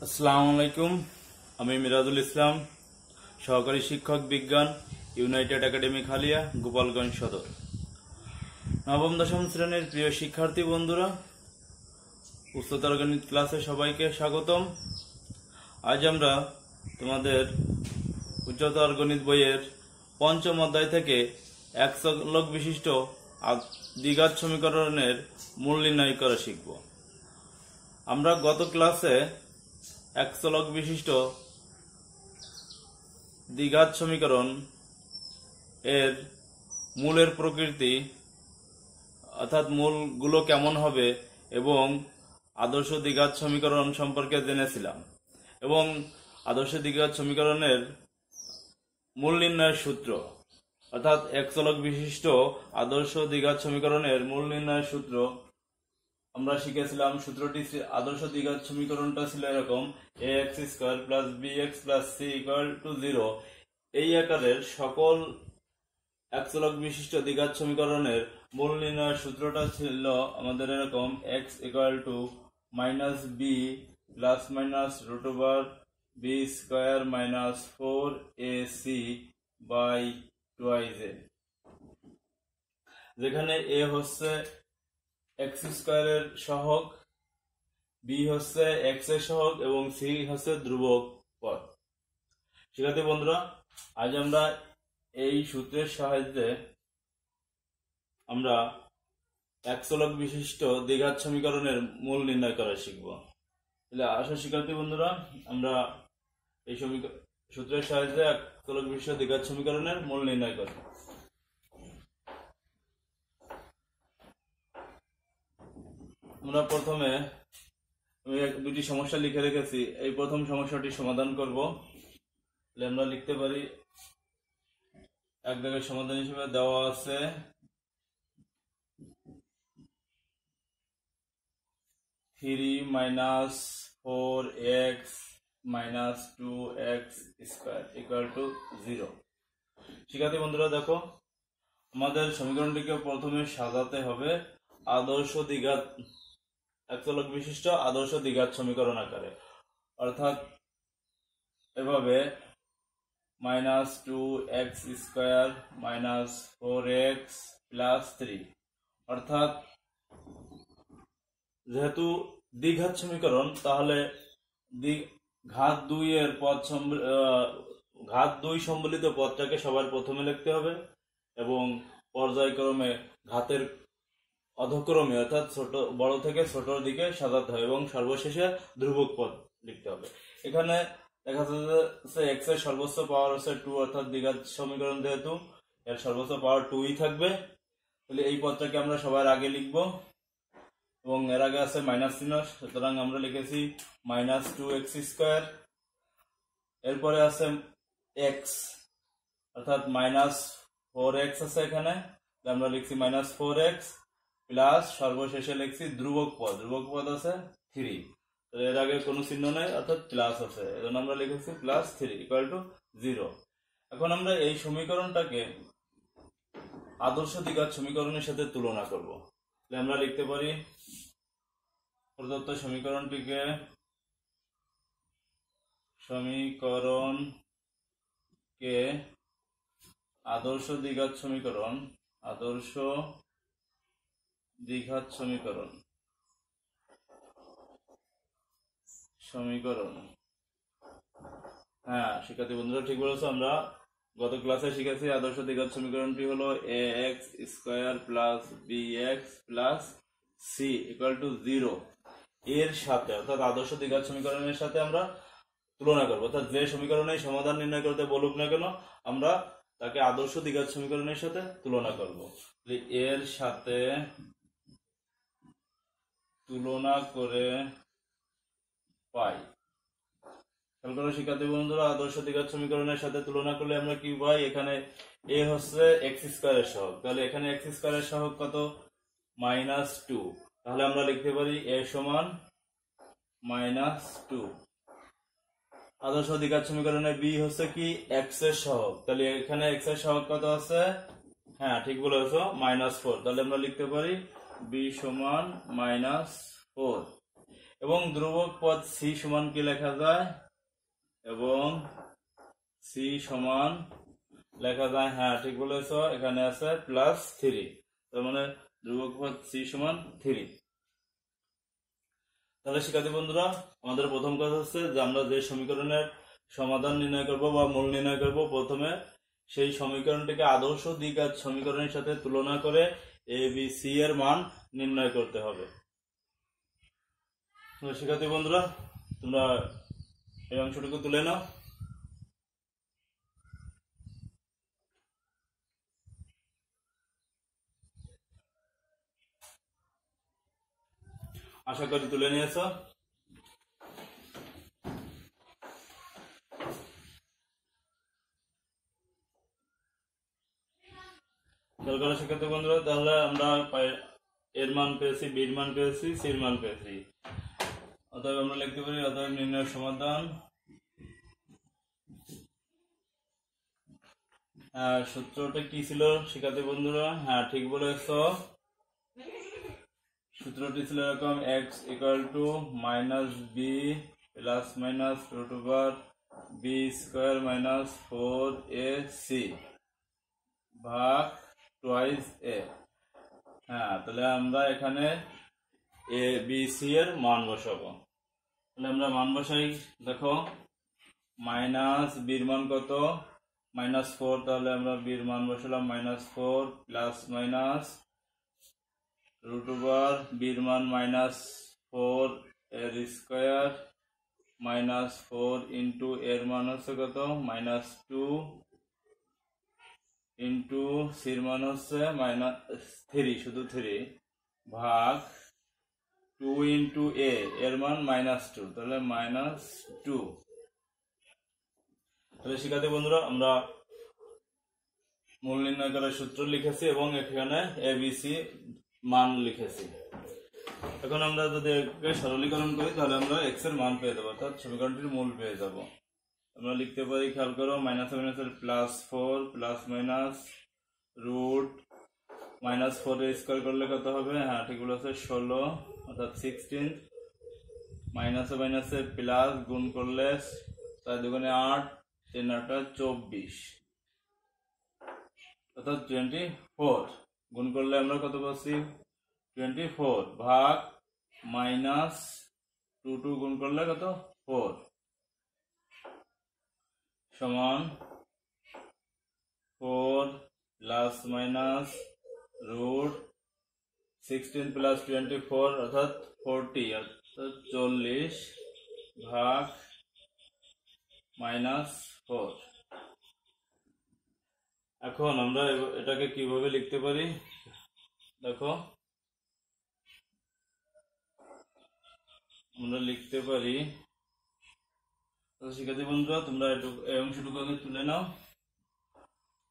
আসসালামু আলাইকুম। আমি মিরাজুল ইসলাম, সহকারী শিক্ষক বিজ্ঞান, ইউনাইটেড একাডেমি খালিয়া, গোপালগঞ্জ সদর। নবম দশম শ্রেণীর প্রিয় শিক্ষার্থী বন্ধুরা, উচ্চতর গণিত ক্লাসে সবাইকে স্বাগতম। আজ আমরা তোমাদের উচ্চতর গণিত বইয়ের পঞ্চম অধ্যায় থেকে এক চলক বিশিষ্ট দ্বিঘাত সমীকরণের মূল নির্ণয় করা শিখব। আমরা গত ক্লাসে এক চলক বিশিষ্ট দ্বিঘাত সমীকরণ এর মূলের প্রকৃতি অর্থাৎ মূলগুলো কেমন হবে এবং আদর্শ দ্বিঘাত সমীকরণ সম্পর্কে জেনেছিলাম এবং আদর্শ দ্বিঘাত সমীকরণের মূল নির্ণয়ের সূত্র অর্থাৎ এক চলক বিশিষ্ট আদর্শ দ্বিঘাত সমীকরণের মূল নির্ণয়ের সূত্র আমরা শিখেছিলাম। সূত্রটি আদর্শ দ্বিঘাত সমীকরণটা ছিল এরকম: ax square plus bx plus c equal to 0। এই আকারের সকল এক চলক বিশিষ্ট দ্বিঘাত সমীকরণের মূল নির্ণয়ের সূত্রটা ছিল আমাদের এরকম: x equal to minus b plus minus root over b square minus 4ac by 2az, যেখানে a হচ্ছে x স্কয়ারের সহগ, b হচ্ছে x এর সহগ এবং c হচ্ছে ধ্রুবক পদ। শিক্ষার্থী বন্ধুরা, আজ আমরা এই সূত্রের সাহায্যে আমরা এক চলক বিশিষ্ট দ্বিঘাত সমীকরণের মূল নির্ণয় করা শিখব। তাহলে আসো শিক্ষার্থী বন্ধুরা, আমরা এই সূত্রের সাহায্যে এক চলক বিশিষ্ট দ্বিঘাত সমীকরণের মূল নির্ণয় করি। আমরা প্রথমে আমি দুটি সমস্যা লিখে রেখেছি। এই প্রথম সমস্যাটি সমাধান করব। তাহলে আমরা লিখতে পারি, এক দাগের সমাধান হিসেবে দেওয়া আছে 3 minus 4x minus 2x square equal to 0। শিক্ষার্থী বন্ধুরা দেখো, আমাদের সমীকরণটিকে প্রথমে সাজাতে হবে আদর্শ দ্বিঘাত এক চলক বিশিষ্ট আদর্শ দ্বিঘাত সমীকরণ আকারে, অর্থাৎ এভাবে minus 2x square minus 4x plus 3, অর্থাৎ যেহেতু দ্বিঘাত সমীকরণ তাহলে ঘাত 2 এর পদ ঘাত 2 সম্বলিত পদটাকে সবার প্রথমে লিখতে হবে এবং পর্যায়ক্রমে ঘাতের অধক্রমে অর্থাৎ বড় থেকে ছোটর দিকে সাজাতে হবে এবং সর্বশেষে ধ্রুবক পদ লিখতে হবে। এখানে দেখা যাচ্ছে x এর সর্বোচ্চ পাওয়ার হচ্ছে 2, অর্থাৎ দ্বিঘাত সমীকরণ যেহেতু এর সর্বোচ্চ পাওয়ার 2ই থাকবে। তাহলে এই পদটাকে আমরা সবার আগে লিখব এবং এর আগে আছে মাইনাস চিহ্ন, সুতরাং আমরা লিখেছি মাইনাস 2x স্কয়ার। এরপরে আছে x অর্থাৎ মাইনাস 4x আছে এখানে, আমরা লিখছি মাইনাস 4x প্লাস সর্বশেষে লিখছি ধ্রুবক পদ আছে 3। এর আগে কোনো চিহ্ন নাই অর্থাৎ প্লাস আছে, এজন্য আমরা লিখেছি প্লাস 3 ইকুয়াল টু 0। এখন আমরা এই সমীকরণটাকে আদর্শ দ্বিঘাত সমীকরণের সাথে তুলনা করব। তাহলে আমরা লিখতে পারি প্রদত্ত সমীকরণকে আদর্শ দ্বিঘাত সমীকরণ। হ্যাঁ শিক্ষার্থী বন্ধুরা, ঠিক বলেছো। আমরা গত ক্লাসে শিখেছি আদর্শ দ্বিঘাত সমীকরণটি হলো ax square plus bx plus c equal to 0 এর সাথে, অর্থাৎ আদর্শ দ্বিঘাত সমীকরণের সাথে আমরা তুলনা করবো। অর্থাৎ যে সমীকরণের সমাধান নির্ণয় করতে বলুক না কেন, আমরা তাকে আদর্শ দ্বিঘাত সমীকরণের সাথে তুলনা করব। এর সাথে তুলনা করে পাই। শিক্ষার্থী বন্ধুরা, আদর্শ দ্বিঘাত সমীকরণের সাথে তুলনা করলে আমরা কি পাই? এখানে a হচ্ছে x স্কয়ারের সহগ, তাহলে এখানে x স্কয়ারের সহগ কত? মাইনাস 2। তাহলে আমরা লিখতে পারি a সমান মাইনাস 2। আদর্শ দ্বিঘাত সমীকরণে b হচ্ছে কি? x এর সহগ, তাহলে এখানে x এর সহগ কত আছে? হ্যাঁ ঠিক বলেছো, মাইনাস 4। তাহলে আমরা লিখতে পারি b সমান মাইনাস 4। এবং ধ্রুবক পদ সি সমান কি লেখা যায়, এবং সি সমান লেখা যায়, হ্যাঁ ঠিক বলেছ, এখানে আছে +3, তার মানে ধ্রুবক পদ সি সমান 3। তাহলে শিক্ষার্থী বন্ধুরা, আমাদের প্রথম কাজ হচ্ছে যে আমরা যে সমীকরণের সমাধান নির্ণয় করব বা মূল নির্ণয় করব, প্রথমে সেই সমীকরণটিকে আদর্শ দ্বিঘাত সমীকরণের সাথে তুলনা করে এ বি সি এর মান নির্ণয় করতে হবে। তো শিক্ষার্থী বন্ধুরা, তোমরা এই অংশটুকু তুলে নাও। আশা করি তুলে নিয়েছ। শিক্ষার্থী বন্ধুরা, তাহলে আমরা এর মান পেয়েছি, বির মান পেয়েছি, সির মান পেয়েছি। অতএব আমরা লিখতে পারি, অতএব নির্ণয় সমাধান। সূত্রটা কি ছিল শিক্ষার্থী বন্ধুরা? হ্যাঁ ঠিক বলেছ, সূত্রটি ছিল এরকম, x = -b ± √b² - 4ac ভাগ 2a। হ্যাঁ, তাহলে আমরা এখানে এ বি সি এর মান বসাবো। তাহলে আমরা মান বসাই, দেখো মাইনাস বির মান কত, -4, তাহলে আমরা বির মান বসালাম -4 ± √, বির মান -4 এর স্কয়ার -4 ইন্টু এর মান হচ্ছে কত, -2 ইন্টু সির মান হচ্ছে -3, শুধু 3 ভাগ 2 ইন্টু এর মান -2, তাহলে -2। তাহলে শিক্ষার্থী বন্ধুরা, আমরা মূল নির্ণয় করার সূত্র লিখেছি এবং এখানে এবিসি মান লিখেছি। এখন আমরা যদি একে সরলীকরণ করি তাহলে আমরা x এর মান পেয়ে যাবো, অর্থাৎ সমীকরণটির মূল পেয়ে যাব। আমরা লিখতে পারি, খেয়াল করো, -4 ± রুট -4 এর স্কয়ার করলে কত হবে? হ্যাঁ ঠিক বলেছে, 16, অর্থাৎ 16। মাইনাসে প্লাস, গুণ করলে 4 দুগুণে 8, 3 8 24, অর্থাৎ 24। গুণ করলে আমরা কত পাচ্ছি? 24 ভাগ -2 গুণ করলে কত? 4 সমান 4 ± √16 + 24, অর্থাৎ 40, অর্থাৎ 40 ভাগ -4। এখন আমরা এটাকে কিভাবে লিখতে পারি দেখো, আমরা লিখতে পারি, শিক্ষার্থী বন্ধুরা তোমরা এই অংশটুকু আগে তুলে নাও,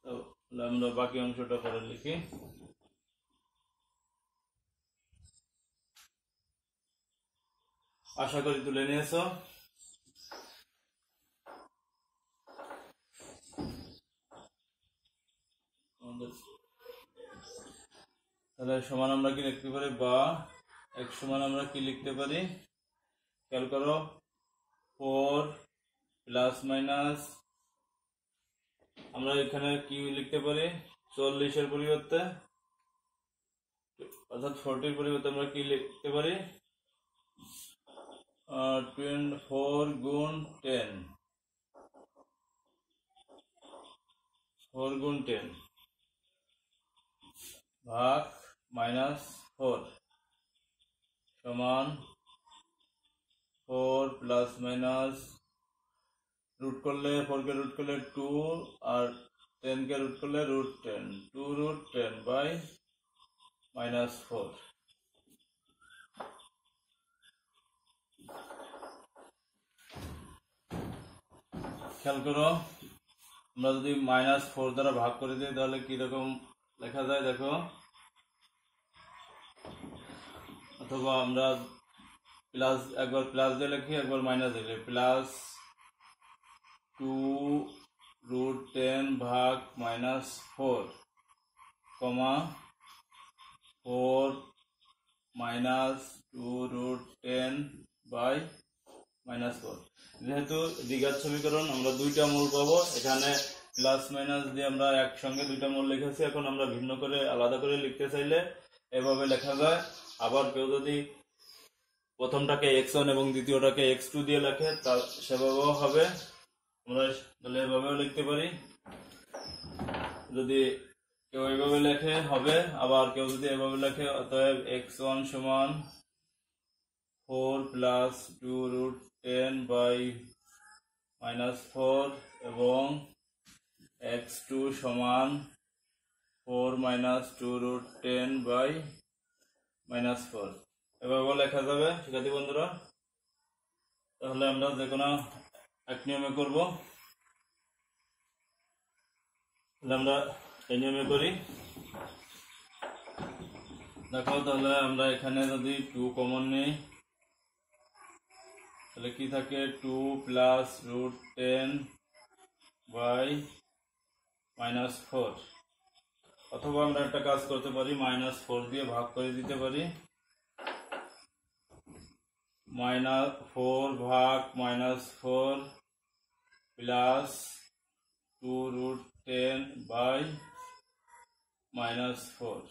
তাহলে আমরা বাকি অংশটা পরে লিখি। আশা করি তুলে নিয়েছ। তাহলে সমান আমরা কি লিখতে পারি, বা x সমান আমরা কি লিখতে পারি, খেয়াল করো, 4 ± আমরা এখানে কি লিখতে পারি, 40 এর পরিবর্তে, অর্থাৎ 40 পরিবর্তে আমরা কি লিখতে পারি, 24 গুণ 10, 4 গুণ 10 ভাগ -4 সমান 4 ± রুট করলে 4 কে রুট করলে 2 আর 10 কে রুট করলে √10, 2√10/-4। খেয়াল করো, আমরা যদি -4 দ্বারা ভাগ করে দিই তাহলে কি রকম লেখা যায় দেখো, অথবা আমরা প্লাস, একবার প্লাস দিয়ে লিখি, একবার মাইনাস দিলে, +2√10 ভাগ -4, 4 - 2√10 বাই -4। যেহেতু দ্বিঘাত সমীকরণ আমরা দুইটা মূল পাবো, এখানে প্লাস মাইনাস দিয়ে আমরা একসঙ্গে দুইটা মূল লিখেছি। এখন আমরা ভিন্ন করে আলাদা করে লিখতে চাইলে এভাবে লেখা যায়। আবার কেউ যদি প্রথমটাকে x1 এবং দ্বিতীয়টাকে x2 দিয়ে লেখে তা সেভাবেও হবে। আমরা তাহলে এভাবেও লিখতে পারি। যদি কেউ এভাবে লেখে হবে, আবার কেউ যদি এভাবে লেখে, অতএব x1 সমান 4 প্লাস 2√10/-4 এবং x2 সমান 4 মাইনাস 2√10/-4 এভাবেও লেখা যাবে শিক্ষার্থী বন্ধুরা। তাহলে আমরা যে কোনো এক নিয়মে করব। তাহলে আমরা এই নিয়মে করি। দেখো, তাহলে আমরা এখানে যদি 2 কমন নিই তাহলে কি থাকে, 2 প্লাস √10/-4। অথবা আমরা একটা কাজ করতে পারি, -4 দিয়ে ভাগ করে দিতে পারি। -4 ভাগ -4 প্লাস 2√10/-4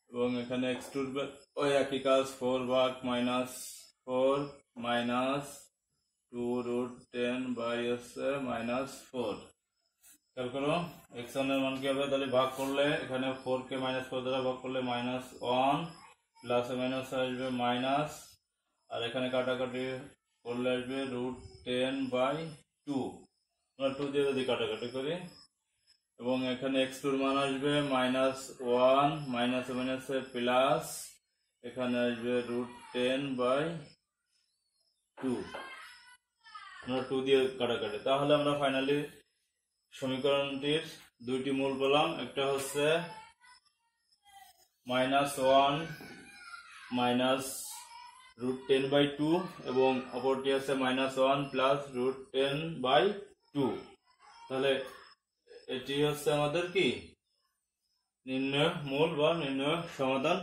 এবং এখানে x2 ওই একই কাজ, 4 ভাগ -4 মাইনাস 2√10/-4। খেয়াল করো, x1 এর মান কি হবে, তাহলে ভাগ করলে এখানে 4 কে -4 দ্বারা ভাগ করলে -1 প্লাস মাইনাস আসবে মাইনাস, আর এখানে কাটাকাটি করলে আসবে √10/2। আমরা 2 দিয়ে যদি কাটাকাটি করি এবং এখানে x2 এর মান আসবে -1 মাইনাসে প্লাস, এখানে আসবে √10/2। আমরা 2 দিয়ে কাটাকাটি, তাহলে আমরা ফাইনালি সমীকরণটির দুইটি মূল পেলাম। একটা হচ্ছে -1 মাইনাস √10/2 এবং অপরটি হচ্ছে -1 প্লাস √10/2। তাহলে এটি হচ্ছে আমাদের কি নির্ণয় মূল বা নির্ণয় সমাধান।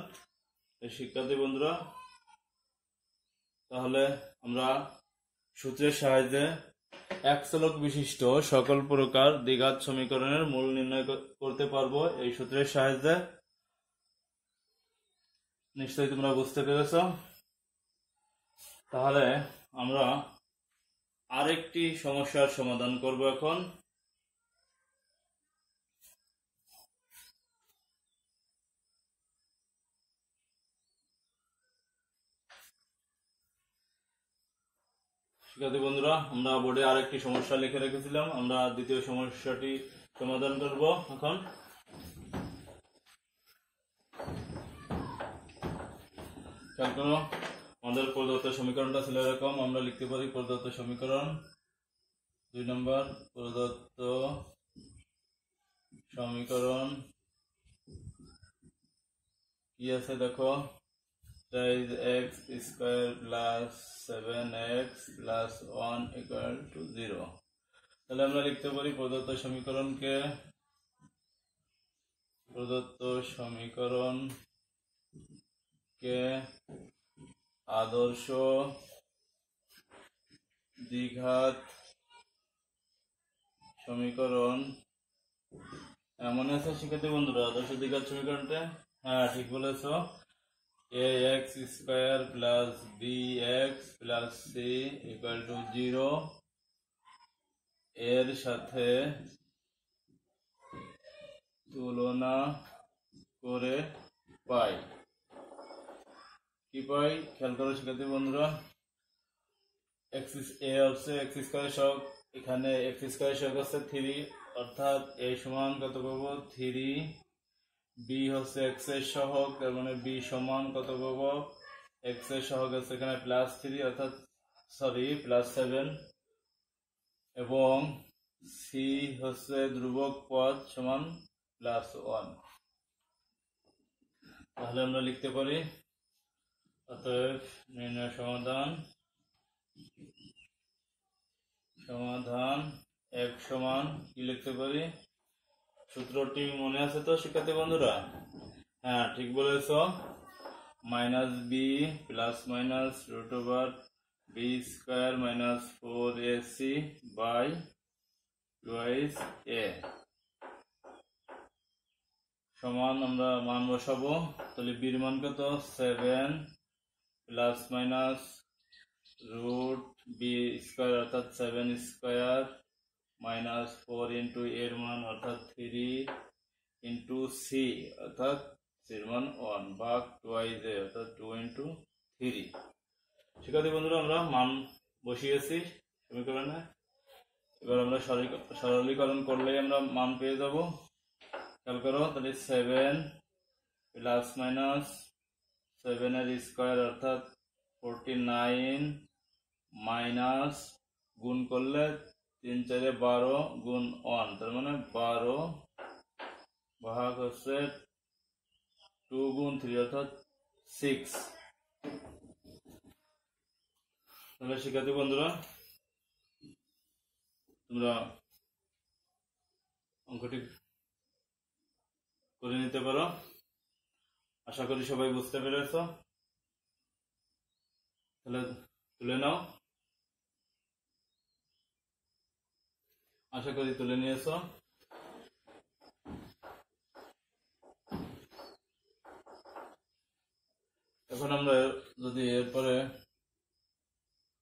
শিক্ষার্থী বন্ধুরা, তাহলে আমরা সূত্রের সাহায্যে এক চলক বিশিষ্ট সকল প্রকার দ্বিঘাত সমীকরণের মূল নির্ণয় করতে পারবো এই সূত্রের সাহায্যে। নিশ্চয়ই তোমরা বুঝতে পেরেছ। তাহলে আমরা আরেকটি সমস্যার সমাধান করব এখন। শিক্ষার্থী বন্ধুরা, আমরা বোর্ডে আরেকটি সমস্যা লিখে রেখেছিলাম, আমরা দ্বিতীয় সমস্যাটি সমাধান করব এখন। খেয়াল করো, আমাদের প্রদত্ত সমীকরণটা ছিল এরকম। আমরা লিখতে পারি প্রদত্ত সমীকরণ 2 নম্বর, প্রদত্ত সমীকরণ কি আছে দেখো, x² প্লাস 7x প্লাস 1 = 0। তাহলে আমরা লিখতে পারি প্রদত্ত সমীকরণকে আদর্শ দ্বিঘাত সমীকরণ এমন আছে। শিক্ষার্থী বন্ধুরা, আদর্শ দ্বিঘাত সমীকরণটা, হ্যাঁ ঠিক বলেছ, ax² plus bx plus c = 0 এর সাথে তুলনা করে পাই। কি পাই খেয়াল করো শিক্ষার্থী বন্ধুরা, a হচ্ছে x² সহগ, এখানে x² সহগ হচ্ছে 3, অর্থাৎ a সমান কত পাবো 3। b হচ্ছে x এর সহগ, তার মানে b সমান কত পাবো, x এর সহগ আছে এখানে +3 অর্থাৎ +7, এবং c হচ্ছে ধ্রুবক পদ সমান +1। তাহলে আমরা লিখতে পারি অতএব নির্ণয় সমাধান এক সমান কি লিখতে পারি, সূত্রটি মনে আছে তো শিক্ষার্থী বন্ধুরা? হ্যাঁ ঠিক বলেছ, minus B plus minus root over B square minus 4ac by twice A সমান আমরা মান বসাবো। তাহলে বির মান কত 7 plus minus root B square অর্থাৎ 7 স্কোয়ার মাইনাস 4 ইন্টু এর মান অর্থাৎ 3 ইন্টু সি অর্থাৎ সির মান 1 ভাগ টুয়াইস এ অর্থাৎ 2 ইন্টু 3। শিক্ষার্থী বন্ধুরা আমরা মান বসিয়েছি সমীকরণে। এবার আমরা সরলীকরণ করলেই আমরা মান পেয়ে যাব। খেয়াল করো, তাহলে 7 প্লাস মাইনাস 7 এর স্কোয়ার অর্থাৎ 49 মাইনাস গুণ করলে 3 4 12 গুণ 1 তার মানে 12 ভাগ হচ্ছে 2 গুণ 3 অর্থাৎ 6। তাহলে শিক্ষার্থী বন্ধুরা তোমরা অঙ্কটি করে নিতে পারো। আশা করি সবাই বুঝতে পেরেছ। তাহলে তুলে নাও। আশা করি তুলে নিয়েছ। এখন আমরা যদি এরপরে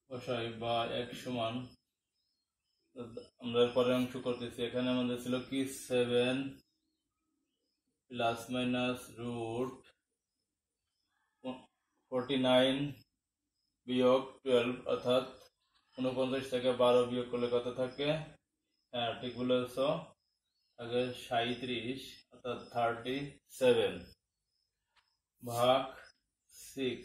বসাই বা এক সমান, আমরা এরপরে অংশ করতেছি। এখানে আমাদের ছিল কি 7 প্লাস মাইনাস রুট 49 বিয়োগ 12 অর্থাৎ 49 থেকে 12 বিয়োগ করলে কত থাকে? হ্যাঁ ঠিক বলেছ, আগে 37 অর্থাৎ 37 ভাগ 6।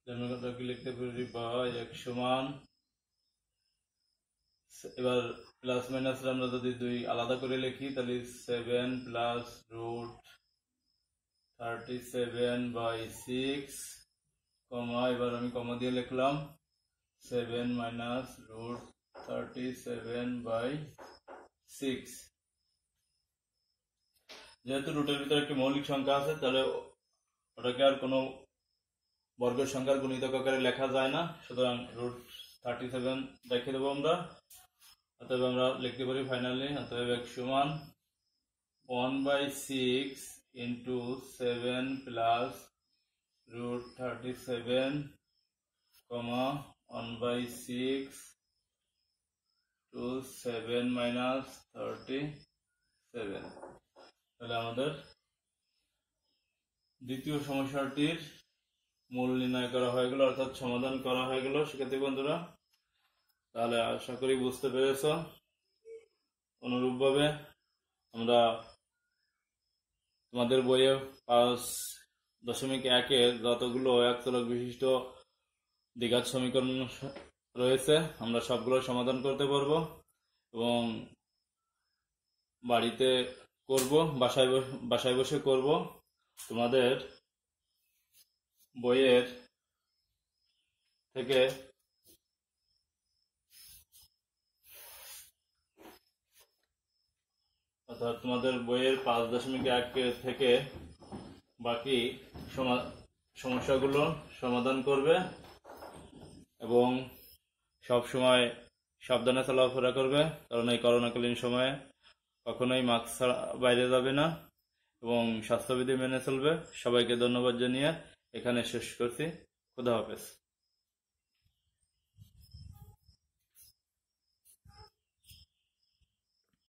আমরা কত কি লিখতে পারি বা এক সমান, এবার প্লাস মাইনাস আমরা যদি দুই আলাদা করে লিখি তাহলে 7 প্লাস রুট 37 বাই 6 কমা, এবার আমি কমা দিয়ে লিখলাম 7 মাইনাস রুট 37 বাই 6। যেহেতু রুটের ভিতরে একটি মৌলিক সংখ্যা আছে তাহলে ওটাকে আর কোনো বর্গের সংখ্যার গুণিতক আকারে লেখা যায় না, সুতরাং রুট 37 রেখে দেবো আমরা। অতএব আমরা লিখতে পারি ফাইনালি, অতএব এক সমান 1/6 ইন্টু 7 প্লাস রুট 37 কমা 1/6 টু 7 মাইনাস 37। তাহলে আমাদের দ্বিতীয় সমস্যাটির মূল নির্ণয় করা হয়ে গেল, অর্থাৎ সমাধান করা হয়ে গেল শিক্ষার্থী বন্ধুরা। তাহলে আশা করি বুঝতে পেরেছ। অনুরূপভাবে আমরা তোমাদের বইয়ে 5.1 যতগুলো এক চলক বিশিষ্ট দ্বিঘাত সমীকরণ রয়েছে আমরা সবগুলো সমাধান করতে পারবো এবং বাড়িতে করব, বাসায় বসে করব। তোমাদের বইয়ের থেকে অর্থাৎ তোমাদের বইয়ের 5.1 থেকে বাকি সমস্যাগুলো সমাধান করবে এবং সব সময় সাবধানে চলাফেরা করবে, কারণ এই করোনাকালীন সময়ে কখনোই মাস্ক ছাড়া বাইরে যাবে না এবং স্বাস্থ্যবিধি মেনে চলবে। সবাইকে ধন্যবাদ জানিয়ে এখানে শেষ করছি। খুদা হাফেজ।